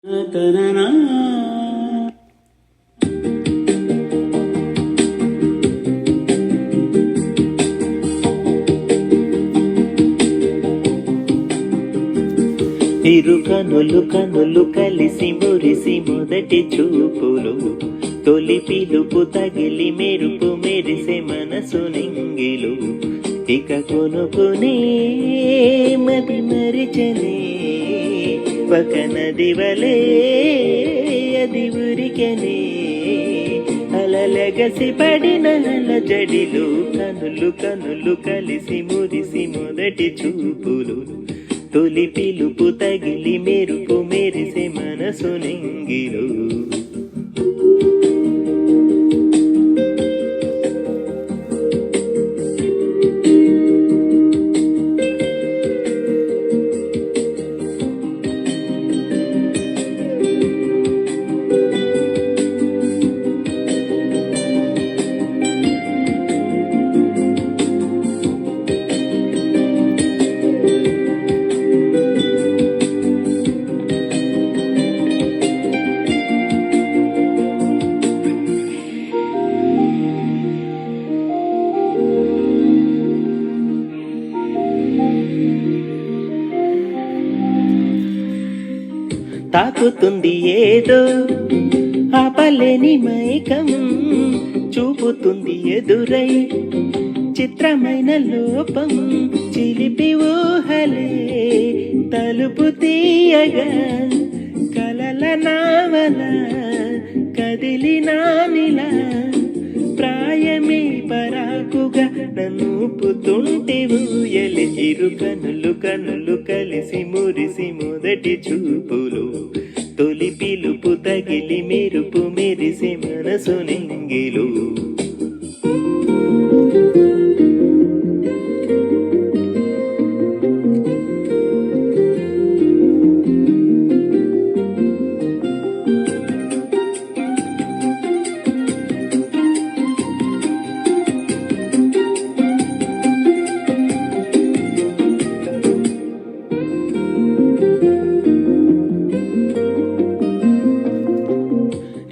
ఇరు కనులు కలిసి మురిసి మొదటి చూపులు, తొలి పిలుపు తగిలి మెరుపు మెరిసే మనసు నింగిలు. ఇక కొనుకునే మది మరిచనే ఒక నది వలే అది ఉరికనే. అలలగసి పడిన జడిలు, కనులు కలిసి మురిసి మొదటి చూపులు, తొలి పిలుపు తగిలి మెరుపు మెరిసే మనసు నింగిలు. తాకుతుంది ఏదో ఆపలేని మైకం, చూపుతుంది ఎదురై చిత్రమైన లోపం. చిలిపి ఊహలే తలుపు తీయగా, కలల నావల కదిలినానిలా. ప్రాయమే పరాకుగా నన్నుపుతుంటే ఊయలే. ఇరు కనులు కలిసి మురిసి మొదటి చూపులు, తొలి పిలుపు తగిలి మెరుపు మెరిసే మనసు నింగిలు.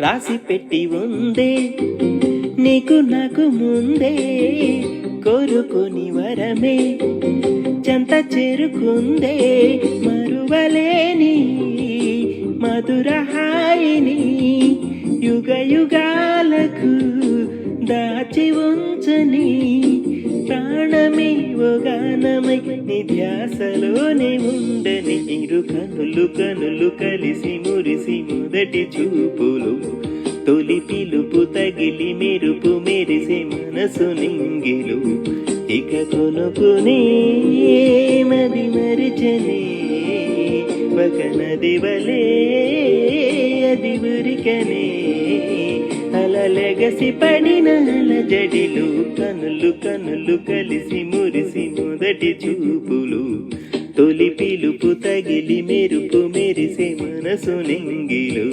రాసి పెట్టి ఉందే నీకు నాకు ముందే, కోరుకొని వరమే చెంత చేరుకుందే. మరువలేని మధుర హాయిని యుగ యుగాలకు దాచి ఉంచని. ప్రాణమే ఓ గానమై నీ ధ్యాసలోనే ఉండని. ఇరు కనులు కలిసి మురిసి మొదటి చూపులు, తొలి పిలుపు తగిలి మెరుపు మెరిసే మనసు నింగిలు. ఇక కొనుకునే మది మరిచనే ఒక నది వలే అది ఉరికనే. అలలెగసి పడిన జడిలు, కనులు కలిసి మురిసి మొదటి చూపులు, తొలి పిలుపు తగిలి మెరుపు మెరిసే మనసు నింగిలు.